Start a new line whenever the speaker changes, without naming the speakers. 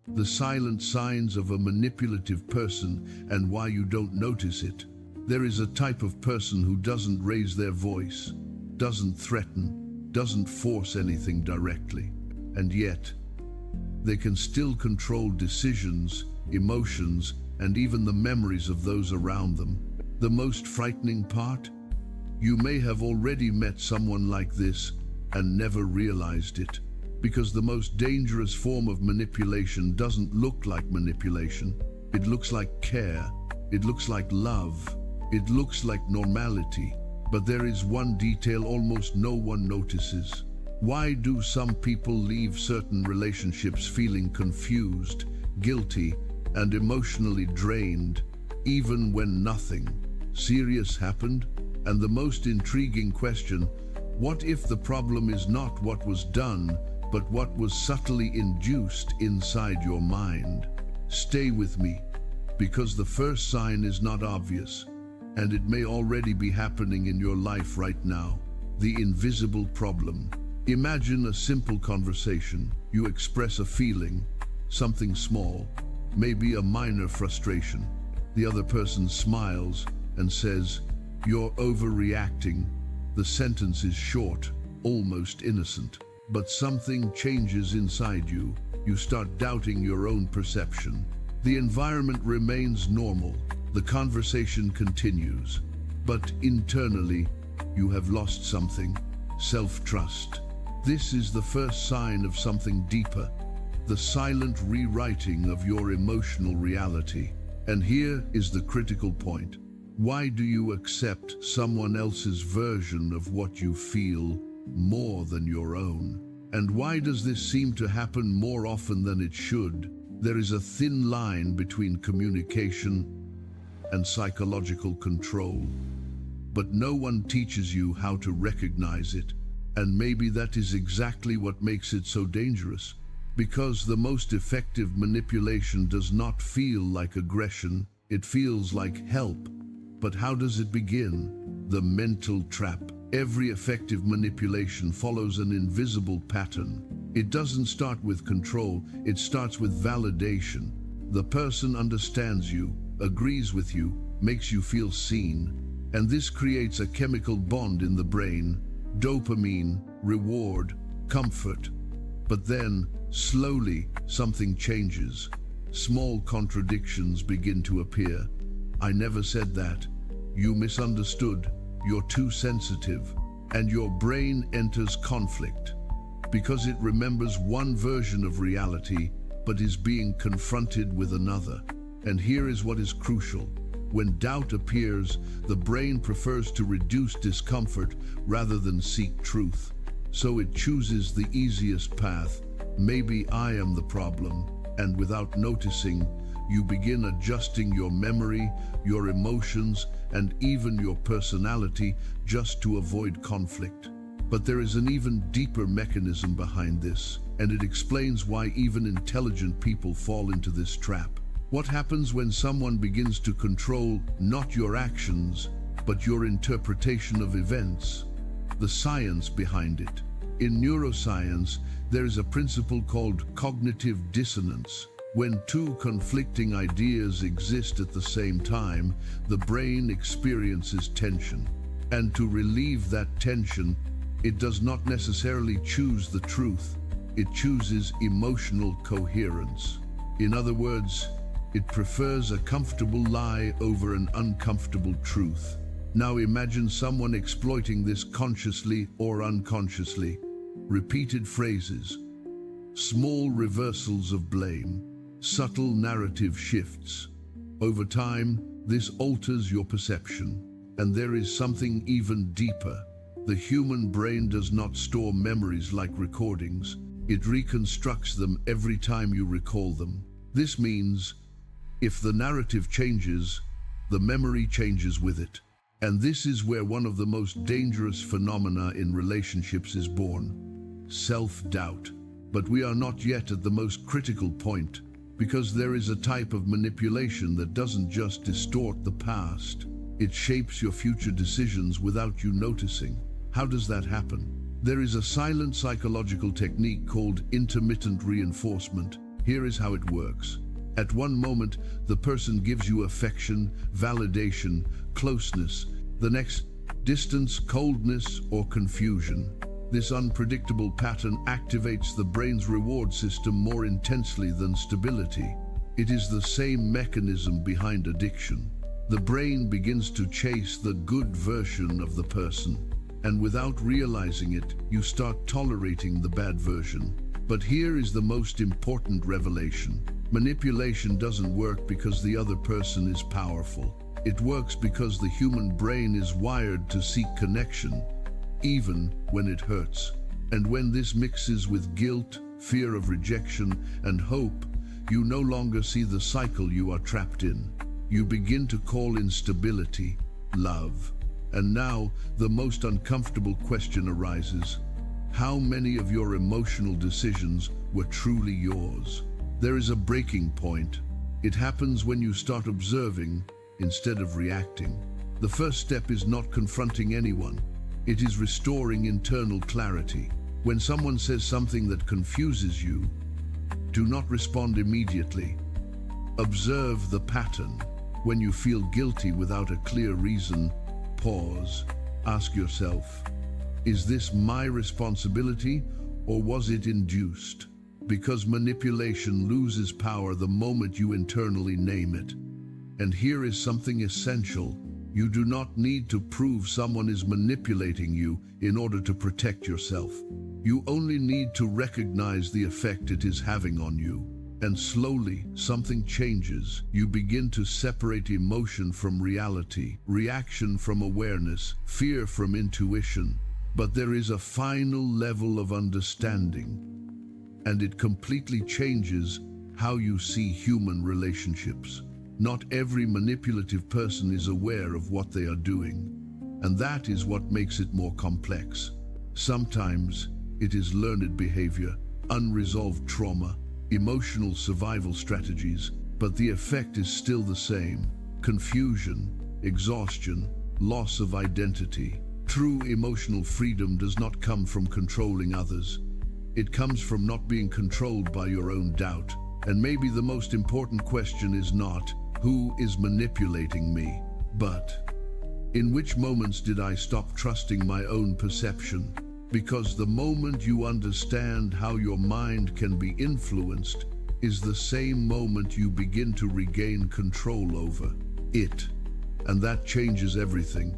The silent signs of a manipulative person and why you don't notice it. There is a type of person who doesn't raise their voice, doesn't threaten, doesn't force anything directly, and yet they can still control decisions, emotions, and even the memories of those around them. The most frightening part? You may have already met someone like this and never realized it, because the most dangerous form of manipulation doesn't look like manipulation. It looks like care, it looks like love, it looks like normality. But there is one detail almost no one notices. Why do some people leave certain relationships feeling confused, guilty, and emotionally drained, even when nothing serious happened? And the most intriguing question, what if the problem is not what was done, but what was subtly induced inside your mind? Stay with me, because the first sign is not obvious, and it may already be happening in your life right now. The invisible problem. Imagine a simple conversation. You express a feeling, something small, maybe a minor frustration. The other person smiles and says, "You're overreacting." The sentence is short, almost innocent, but something changes inside you. You start doubting your own perception. The environment remains normal. The conversation continues, but internally, you have lost something, self-trust. This is the first sign of something deeper, the silent rewriting of your emotional reality. And here is the critical point. Why do you accept someone else's version of what you feel more than your own? And why does this seem to happen more often than it should? There is a thin line between communication and psychological control, but no one teaches you how to recognize it. And maybe that is exactly what makes it so dangerous, because the most effective manipulation does not feel like aggression, it feels like help. But how does it begin? The mental trap. Every effective manipulation follows an invisible pattern. It doesn't start with control, it starts with validation. The person understands you, agrees with you, makes you feel seen, and this creates a chemical bond in the brain. Dopamine, reward, comfort. But then, slowly, something changes. Small contradictions begin to appear. "I never said that. You misunderstood. You're too sensitive." And your brain enters conflict, because it remembers one version of reality, but is being confronted with another. And here is what is crucial. When doubt appears, the brain prefers to reduce discomfort rather than seek truth. So it chooses the easiest path. Maybe I am the problem. And without noticing, you begin adjusting your memory, your emotions, and even your personality just to avoid conflict. But there is an even deeper mechanism behind this, and it explains why even intelligent people fall into this trap. What happens when someone begins to control not your actions, but your interpretation of events? The science behind it. In neuroscience, there is a principle called cognitive dissonance. When two conflicting ideas exist at the same time, the brain experiences tension. And to relieve that tension, it does not necessarily choose the truth. It chooses emotional coherence. In other words, it prefers a comfortable lie over an uncomfortable truth. Now imagine someone exploiting this consciously or unconsciously. Repeated phrases, small reversals of blame, subtle narrative shifts. Over time, this alters your perception. And there is something even deeper. The human brain does not store memories like recordings. It reconstructs them every time you recall them. This means, if the narrative changes, the memory changes with it. And this is where one of the most dangerous phenomena in relationships is born: self-doubt. But we are not yet at the most critical point, because there is a type of manipulation that doesn't just distort the past. It shapes your future decisions without you noticing. How does that happen? There is a silent psychological technique called intermittent reinforcement. Here is how it works. At one moment, the person gives you affection, validation, closeness. The next, distance, coldness, or confusion. This unpredictable pattern activates the brain's reward system more intensely than stability. It is the same mechanism behind addiction. The brain begins to chase the good version of the person, and without realizing it, you start tolerating the bad version. But here is the most important revelation. Manipulation doesn't work because the other person is powerful. It works because the human brain is wired to seek connection, even when it hurts. And when this mixes with guilt, fear of rejection, and hope, you no longer see the cycle you are trapped in. You begin to call instability love. And now, the most uncomfortable question arises. How many of your emotional decisions were truly yours? There is a breaking point. It happens when you start observing instead of reacting. The first step is not confronting anyone. It is restoring internal clarity. When someone says something that confuses you, do not respond immediately. Observe the pattern. When you feel guilty without a clear reason, pause. Ask yourself, is this my responsibility or was it induced? Because manipulation loses power the moment you internally name it. And here is something essential. You do not need to prove someone is manipulating you in order to protect yourself. You only need to recognize the effect it is having on you. And slowly, something changes. You begin to separate emotion from reality, reaction from awareness, fear from intuition. But there is a final level of understanding, and it completely changes how you see human relationships. Not every manipulative person is aware of what they are doing, and that is what makes it more complex. Sometimes it is learned behavior, unresolved trauma, emotional survival strategies, but the effect is still the same: confusion, exhaustion, loss of identity. True emotional freedom does not come from controlling others. It comes from not being controlled by your own doubt. And maybe the most important question is not, who is manipulating me? But, in which moments did I stop trusting my own perception? Because the moment you understand how your mind can be influenced is the same moment you begin to regain control over it. And that changes everything.